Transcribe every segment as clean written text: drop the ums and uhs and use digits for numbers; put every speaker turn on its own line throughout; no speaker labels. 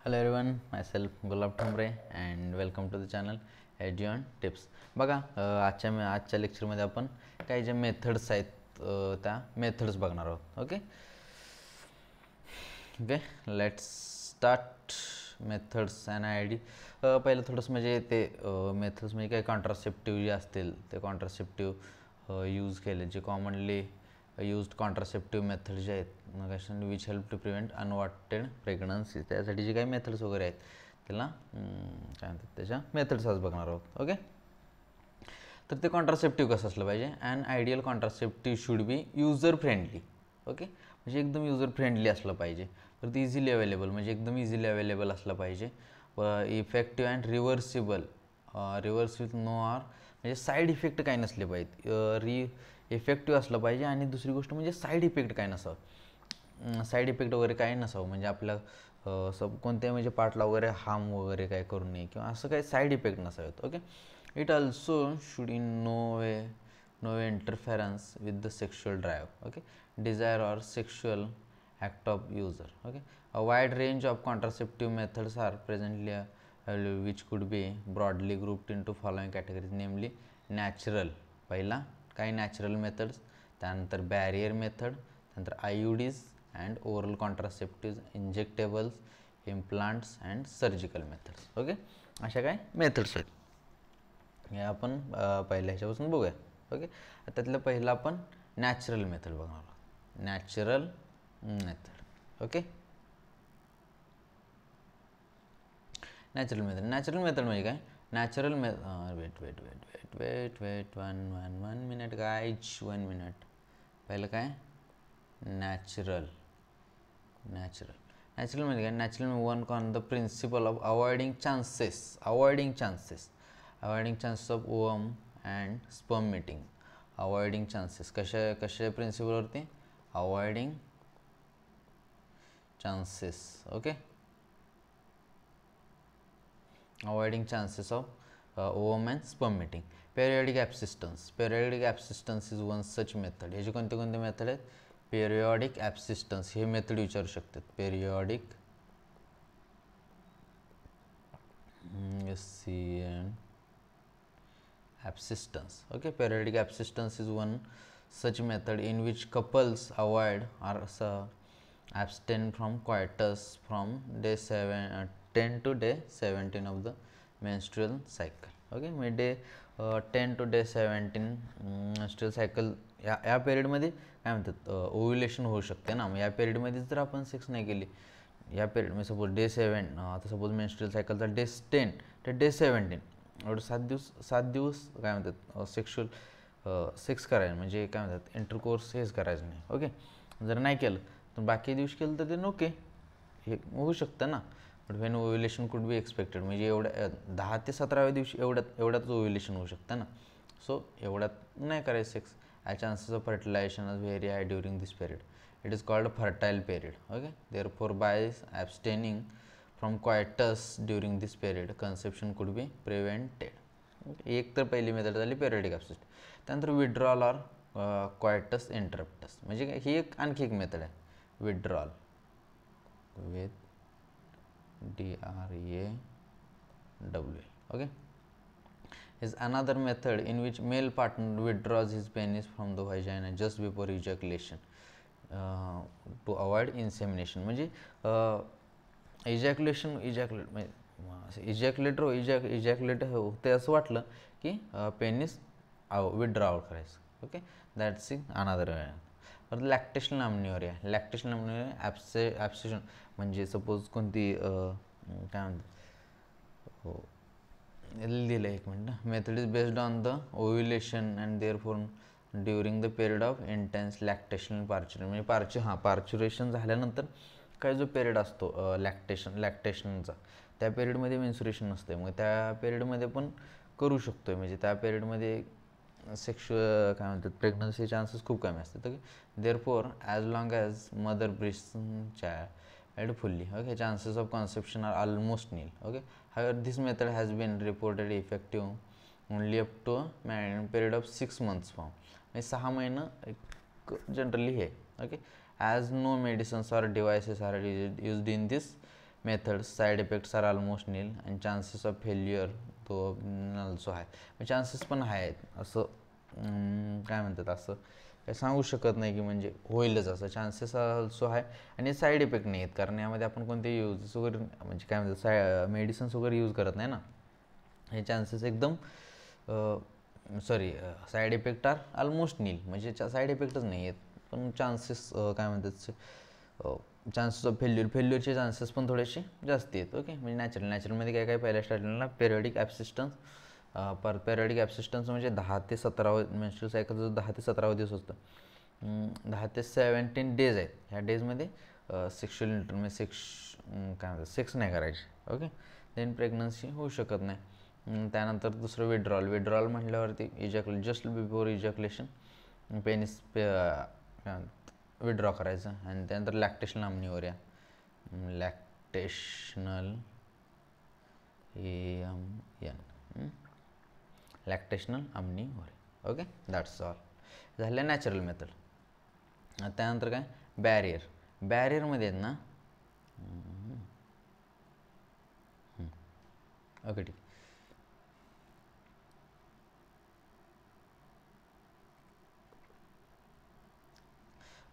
Hello everyone, myself Gulab Thombre and welcome to the channel Eduon Tips. बघा आजच्या लेक्चरमध्ये आपण काही जे मेथड्स आहेत त्या मेथड्स बघणार आहोत. Okay, let's start. Methods and ID. पहिलं थोडंसं म्हणजे ते मेथड्स म्हणजे काही कॉन्ट्रासेप्टिव्ह जे असतील ते कॉन्ट्रासेप्टिव्ह यूज केले, जे कॉमनली यूज्ड कॉन्ट्रासेप्टिव्ह मेथड जे आहेत which help to prevent unwanted pregnancy. त्यासाठी जे काही मेथड्स वगैरे आहेत त्याला काय म्हणतात, त्याच्या मेथड्स आज बघणार आहोत. ओके, तर ते कॉन्ट्रासेप्टिव्ह कसं असलं पाहिजे. And ideal contraceptive should be user friendly. Okay, म्हणजे एकदम युजर फ्रेंडली असलं पाहिजे. तर ते इझिली अवेलेबल, म्हणजे एकदम इझिली अवेलेबल असलं पाहिजे. Effective and reversible, reverse with no are, म्हणजे साईड इफेक्ट काही नसले पाहिजेत. इफेक्टिव्ह असलं पाहिजे. आणि दुसरी गोष्ट म्हणजे साईड इफेक्ट काय नसावं, साईड इफेक्ट वगैरे काही नसावं, म्हणजे आपल्या कोणत्याही म्हणजे पार्टला वगैरे हार्म वगैरे काय करू नये किंवा असं काही साईड इफेक्ट नसावेत. Okay, it also should in no way interference with the sexual drive, okay, desire or sexual act of user. Okay, a wide range of contraceptive methods are presently which could be broadly grouped into following categories, namely natural, पहिला काही natural methods, त्यानंतर barrier method, त्यानंतर IUDs and oral contraceptives, injectables, implants and surgical methods. Okay, अशा काय methods आहेत हे आपण पहिल्या ह्याच्यापासून बघूया. ओके, त्यातलं पहिलं आपण नॅचरल मेथड बघणार आहोत. Natural method. Okay, natural method म्हणजे काय? Natural wait one minute guys, 1 minute. पहिलं काय? नॅचरल म्हणजे काय? Natural work on the principle of avoiding chances of ovum and sperm meeting. Avoiding chances कशा प्रिन्सिपलवरती? Avoiding chances. Okay, avoiding chances of ovum and sperm meeting. Periodic absistence is one such method. याचे कोणते method आहेत? Periodic ॲब्सिस्टन्स हे method विचारू शकतात. Periodic absistence. Okay, periodic absistence is one such method in which couples avoid or abstain from coitus from day 10 to day 17 of the menstrual cycle. Okay, म्हणजे day 10 to day 17 menstrual cycle या पिरियडमध्ये काय म्हणतात, ovulation होऊ शकते ना. मग या पिरियडमध्ये जर आपण सेक्स नाही केली, या पिरियडमध्ये सपोज डे 7, आता सपोज मेन्स्ट्रुअल सायकलचा डे 10 ते डे 17 एवढं 7 दिवस काय म्हणतात सेक्स करायचं, म्हणजे काय म्हणतात इंटरकोर्स हेच करायचं नाही. ओके, जर नाही केलं तर बाकी दिवशी केलं तर ते नोके हे होऊ शकतं ना. But when ovulation could be expected, म्हणजे एवढ्या 10 ते 17व्या दिवशी एवढ्याच ओव्ह्युलेशन होऊ शकतं ना. सो एवढ्यात नाही करायचं sex. Chances of fertilization is very high during this period. It is called a fertile period. Okay, therefore by abstaining from coitus during this period conception could be prevented. एक तर पहिली method झाली periodic ॲब्सिस्टन्स. त्यानंतर withdrawal or coitus interruptus, म्हणजे ही एक आणखी एक method आहे. Withdrawal with DRAWL. Okay, is another method in which male partner withdraws his penis from the vagina just before ejaculation to avoid insemination. म्हणजे इजॅक्युलेट होते असं वाटलं की पेनिस विड्रॉल करायचं. ओके, दॅट्स इन अनादर वे. परत लॅक्टेशनल अम्निओरिया ॲब्सेशन, म्हणजे सपोज कोणती काय म्हणतात, हो दिलं एक minute. Method is based on the ovulation and therefore during the period of intense lactational parturition, म्हणजे पार्च्युरेशन झाल्यानंतर काय जो पिरियड असतो लॅक्टेशनचा, त्या पिरियडमध्ये मेन्स्युरेशन नसते. मग त्या पिरियडमध्ये पण करू शकतो, म्हणजे त्या पिरियडमध्ये काय म्हणतात प्रेग्नन्सी चान्सेस खूप कमी असतात. Okay, therefore as long as mother breast child fully, okay, chances of conception are almost nil. Okay, however this method has been reported effective only up to a period of 6 months from, म्हणजे 6 महिना generally हे. Okay, as no medicines or devices are used in this methods, side effects are almost nil and chances of failure तो also आहे. Chances पण आहेत असं काय म्हणतात, असं काय सांगू शकत नाही की म्हणजे होईलच असं. चान्सेस ऑल्सो आहे आणि साईड इफेक्ट नाही आहेत, कारण यामध्ये आपण कोणते यूज वगैरे म्हणजे काय म्हणतात मेडिसिन्स वगैरे यूज करत नाही ना. हे चान्सेस एकदम side effect are almost nil, म्हणजे साईड इफेक्टच नाही आहेत, पण चान्सेस काय म्हणतात चान्सेस ऑफ फेल्युअरचे चान्सेस पण थोडेसे जास्त आहेत. ओके, म्हणजे नॅचरलमध्ये काय काय पहिल्या स्टार्टिंगला पेरियडिक ॲब्सिस्टन्स पेरियडिक ॲब्सिस्टन्स म्हणजे 10 ते 17 मेन्स्ट्रुअल सायकलचं 10 ते 17 दिवस असतं. 10 ते 17 डेज आहेत. ह्या डेजमध्ये सेक्शुअल म्हणजे काय म्हणतात सेक्स नाही करायचे. ओके, देन प्रेग्नन्सी होऊ शकत नाही. त्यानंतर दुसरं विड्रॉल म्हटल्यावरती just before ejaculation penis withdraw करायचं. आणि त्यानंतर lactational amenorrhoea, lactational amenorrhoea. Okay, that's all. झालं नॅचरल मेथड. त्यानंतर काय बॅरियरमध्ये आहेत ना. ओके, ठीक.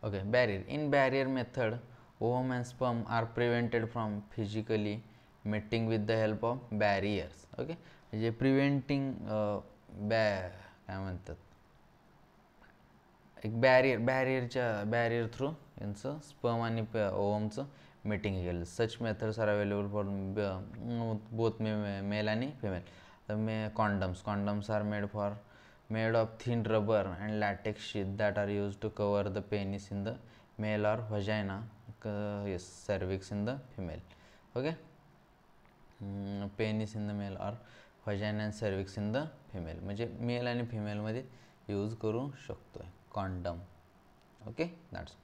Okay, barrier. In barrier method, ovum and sperm are prevented from physically meeting with the help of barriers. Okay, म्हणजे प्रिव्हेंटिंग काय म्हणतात एक बॅरियर थ्रू यांचं स्पर्म आणि ओवमचं मीटिंग केलं. Such methods are available for both male आणि female. Condoms are made of thin rubber and latex sheath that are used to cover the penis in the male or vagina, cervix in the female. Okay, penis in the male or vagina and cervix in the female, म्हणजे mail आणि फिमेलमध्ये use करू शकतो condom. Okay, that's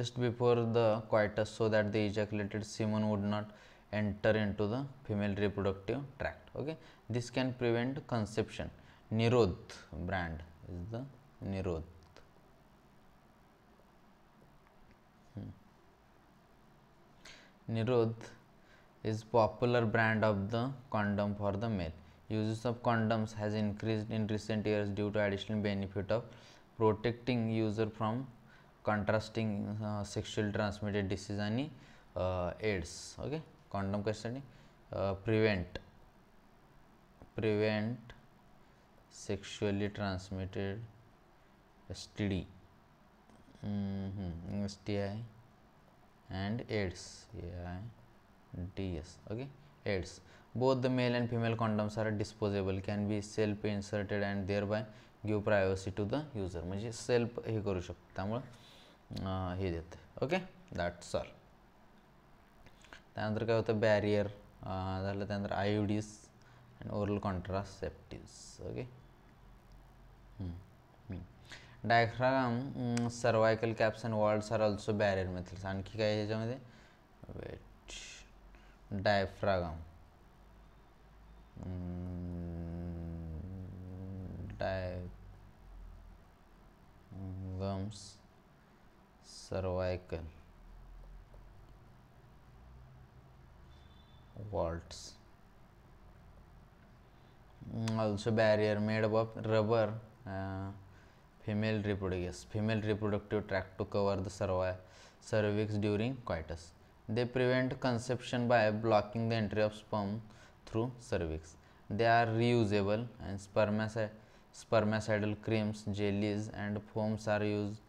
just before the coitus so that the ejaculated semen would not enter into the female reproductive tract. Okay, this can prevent conception. Nirodh brand is the Nirodh. Nirodh is popular brand of the condom for the male. Uses of condoms has increased in recent years due to additional benefit of protecting user from contrasting sexually transmitted disease आणि AIDS. Okay, condom कशासाठी prevent sexually transmitted STD, STI and AIDS, AIDS. Okay, AIDS. Both the male and female condoms are disposable, can be self inserted and thereby give privacy to the user. म्हणजे self हे करू शकतो, त्यामुळं हे देते. Okay, that's all. त्यानंतर काय होतं बॅरियर झालं. त्यानंतर IUDs and oral contraceptives. Okay, diaphragm, cervical caps and vaults are also barrier methods. आणखी काय ह्याच्यामध्ये diaphragm, cervical vaults also barrier made of rubber, female reproductive tract to cover the cervix during coitus. They prevent conception by blocking the entry of sperm through cervix. They are reusable and spermicidal creams, jellies and foams are used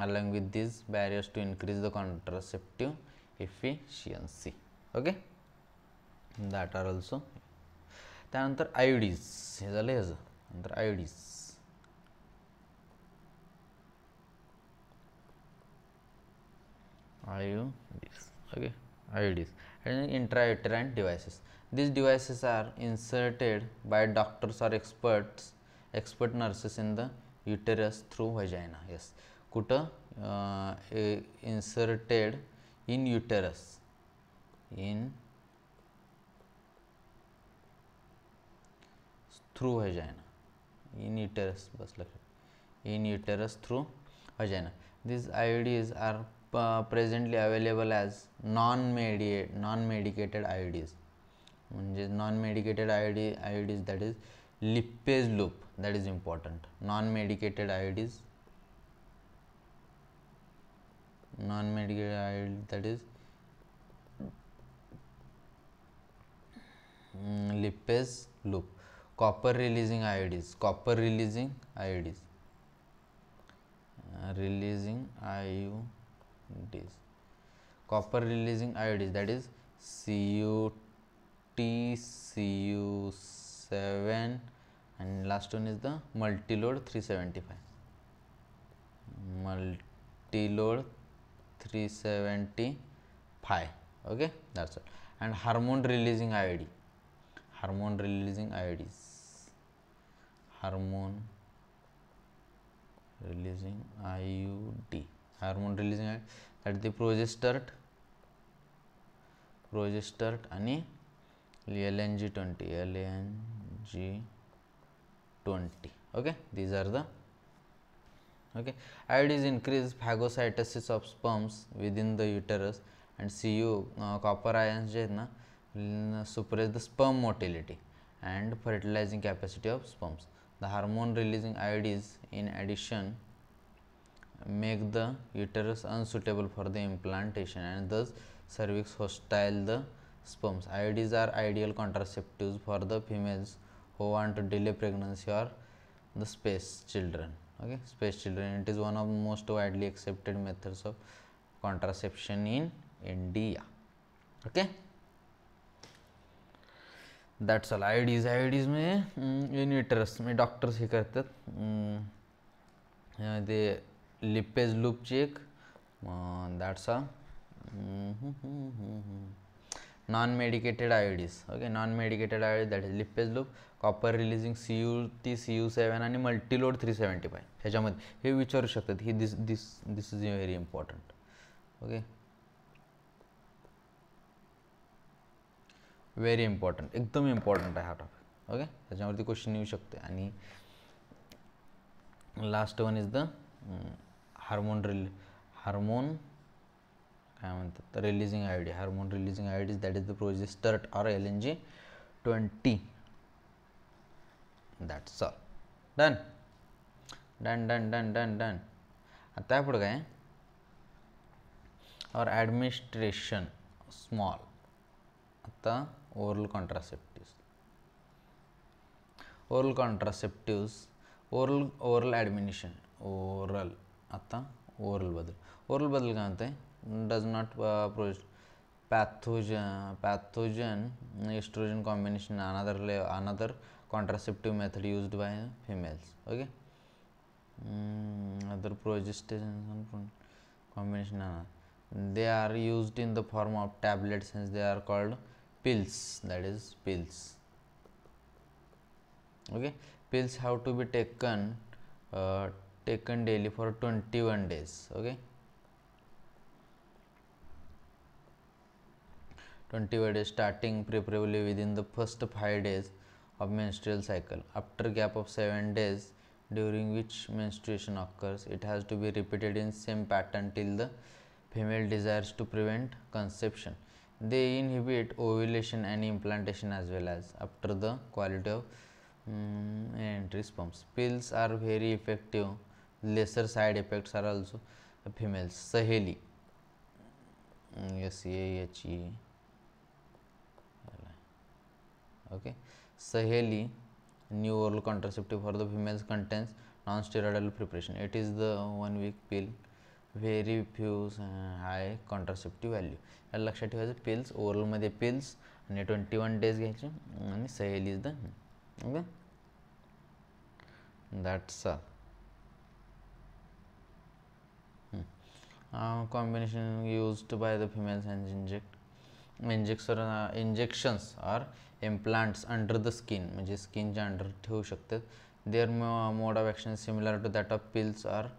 along with these barriers to increase the contraceptive efficiency. Okay, that are also. त्यानंतर IUDs हे झालं ह्याचं. नंतर IUDs okay, IUDs and intrauterine devices. These devices are inserted by doctors or expert nurses in the uterus through vagina. Yes, कुठं inserted in uterus, through vagina, in uterus, in uterus through vagina. These IUDs are presently available as non-medicated IUDs. म्हणजे non-medicated IUDs, that is lipase loop, that is important. Non-medicated IUDs, that is lipase loop. Copper releasing IUDs, releasing IUDs, copper releasing IUDs, that is CUT, CU7, and last one is the multi-load 375. Multi-load 375. Okay, that's all. And hormone releasing IUD, hormone releasing IUDs, hormone releasing IUD, hormone releasing IUD, that is the progestert आणि LNG20, LNG20. Okay, these are the IUDs increase phagocytosis of sperms within the uterus, and CU copper ions जे आहेत ना suppress the sperm motility and fertilizing capacity of sperms. The hormone releasing IUDs in addition make the uterus unsuitable for the implantation and thus cervix hostile the sperms. IUDs are ideal contraceptives for the females who want to delay pregnancy or the space children. Okay, space children. It is one of the most widely accepted methods of contraception in India. Okay, that's all. IUDs में in uterus में doctors हे करतात ते Lippes loop check, that's a non-medicated IUDs. Okay, non-medicated IUDs, that is lipase loop, copper releasing CUT, CU7 आणि multi-load 375. ह्याच्यामध्ये हे विचारू शकतात ही this is very important. Okay, very important, एकदम इम्पॉर्टंट आहे हा टॉपिक. ओके, त्याच्यावरती क्वेश्चन येऊ शकते. आणि last one is the hormone काय म्हणतात releasing IUD, hormone releasing IUDs, that is the progesterone or LNG20. That's all. Done done done done done done. आता पुढे काय और ॲडमिनिस्ट्रेशन स्मॉल. आता oral contraceptives, oral admonition, आता oral बदल काय म्हणते, does not produce pathogen estrogen combination, another contraceptive method used by females. Okay, other progesterone combination, they are used in the form of tablets, hence they are called pills, that is pills. Okay, pills have to be taken daily for 21 days. Okay, 21 days starting preferably within the first 5 days of menstrual cycle. After gap of 7 days during which menstruation occurs, it has to be repeated in same pattern till the female desires to prevent conception. They inhibit ovulation and implantation as well as after the quality of entry sperms. Pills are very effective. Lesser side effects are also females. Saheli, SAHE. Okay, Saheli, new oral contraceptive for the females, contains non-steroidal preparation. It is the 1 week pill, very few high contraceptive value. याला लक्षात ठेवायचं, pills ओरलमध्ये pills आणि 21 days घ्यायचे आणि सहेली is the. Okay, that's combination used by the females and injections or implants under the skin, म्हणजे स्किनच्या under ठेवू शकतात. their mode of action is similar to that of pills or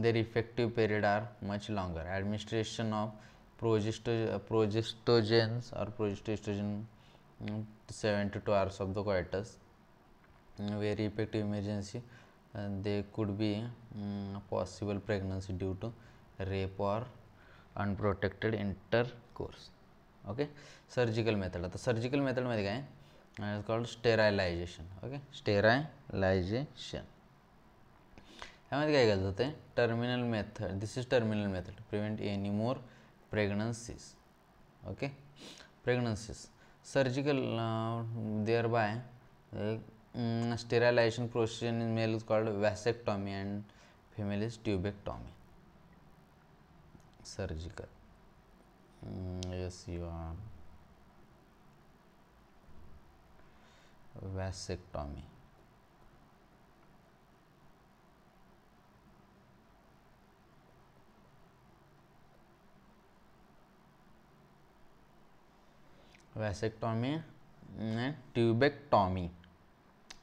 their effective period are much longer. Administration of progestogens or progestogen 72 hours of the coitus, very effective emergency. They could be possible pregnancy due to rape or unprotected intercourse. Okay. Surgical method. आता surgical मेथडमध्ये काय is called sterilisation. Okay. Sterilisation ह्यामध्ये काय केलं जातं terminal method. This is terminal method prevent any more pregnancies. Okay. Pregnancies. Surgical thereby sterilization procedure in male is called vasectomy and female is tubectomy. Surgical. Yes, you are. Vasectomy. Vasectomy and tubectomy.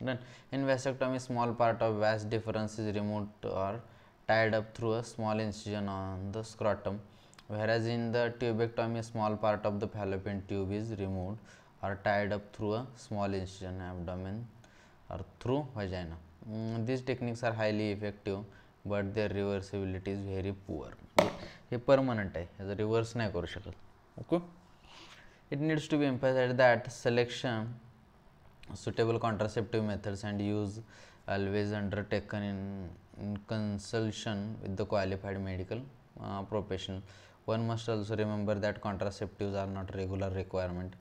Then in vasectomy, small part of vas deferens is removed or tied up through a small incision on the scrotum, whereas in the tubectomy, a small part of the fallopian tube is removed or tied up through a small incision abdomen or through vagina. These techniques are highly effective, but their reversibility is very poor. हे permanent आहे, याचा reverse नाही करू शकत. Okay. It needs to be emphasized that selection suitable contraceptive methods and use always undertaken in consultation with the qualified medical professional. One must also remember that contraceptives are not regular requirement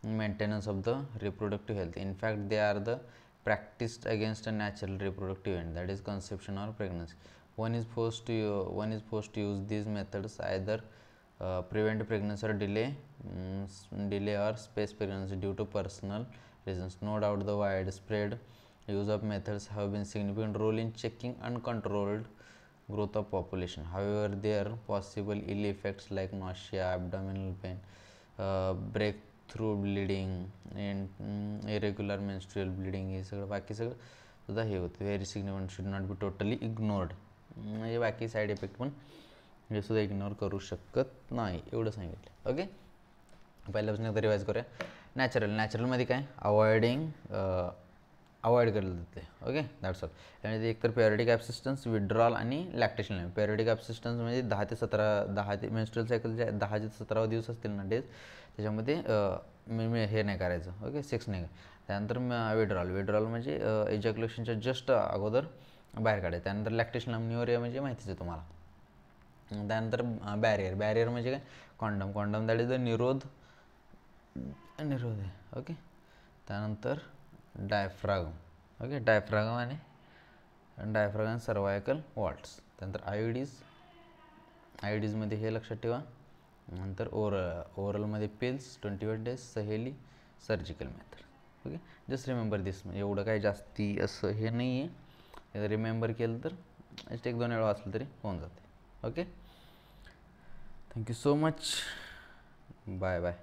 in maintenance of the reproductive health. In fact, they are the practiced against a natural reproductive event, that is conception or pregnancy. One is forced to use these methods either prevent pregnancy or delay or space pregnancy due to personal reasons. No doubt the widespread use of methods have been significant role in checking uncontrolled growth of population. However, there are possible ill effects like nausea, abdominal pain, breakthrough bleeding and irregular menstrual bleeding. हे सगळं बाकी सगळं सुद्धा हे होतं. Very significant, should not be totally ignored. म्हणजे बाकी side effect पण हे सुद्धा इग्नोर करू शकत नाही, एवढं सांगितलं. ओके. पहिल्यापासून एकदा रिवाईज करूया. नॅचरलमध्ये काय अवॉइड केलं जाते. ओके. That's all. त्यामध्ये एकतर पेरियडिक ॲब्सिस्टन्स, विड्रॉल आणि लॅक्टेशन लाईन. पेरियडिक ॲब्सिस्टन्स म्हणजे 10 ते मेन्स्ट्रुअल सायकलचे 10 ते 17 दिवस असतील ना डेज, त्याच्यामध्ये हे नाही करायचं. ओके. सेक्स नाही. त्यानंतर विड्रॉल म्हणजे इजॅक्युलेशनच्या जस्ट अगोदर बाहेर काढायचं. त्यानंतर लॅक्टेशन न्यूरिया म्हणजे माहितीच आहे तुम्हाला. त्यानंतर बॅरियर म्हणजे काय कॉन्डम दॅट इज द निरोध आहे. ओके. त्यानंतर डायफ्रागम. ओके. डायफ्रागम आणि सर्वायकल वॉल्ट्स. त्यानंतर आयोडीजमध्ये हे लक्षात ठेवा. नंतर ओरलमध्ये pills 21 days, Saheli, surgical method. Okay. Just remember this. म्हणजे एवढं काही जास्ती असं हे नाही आहे. रिमेंबर केलं तर जस्ट 1-2 वेळा वाचलं तरी होऊन जाते. Okay. Thank you so much. Bye bye.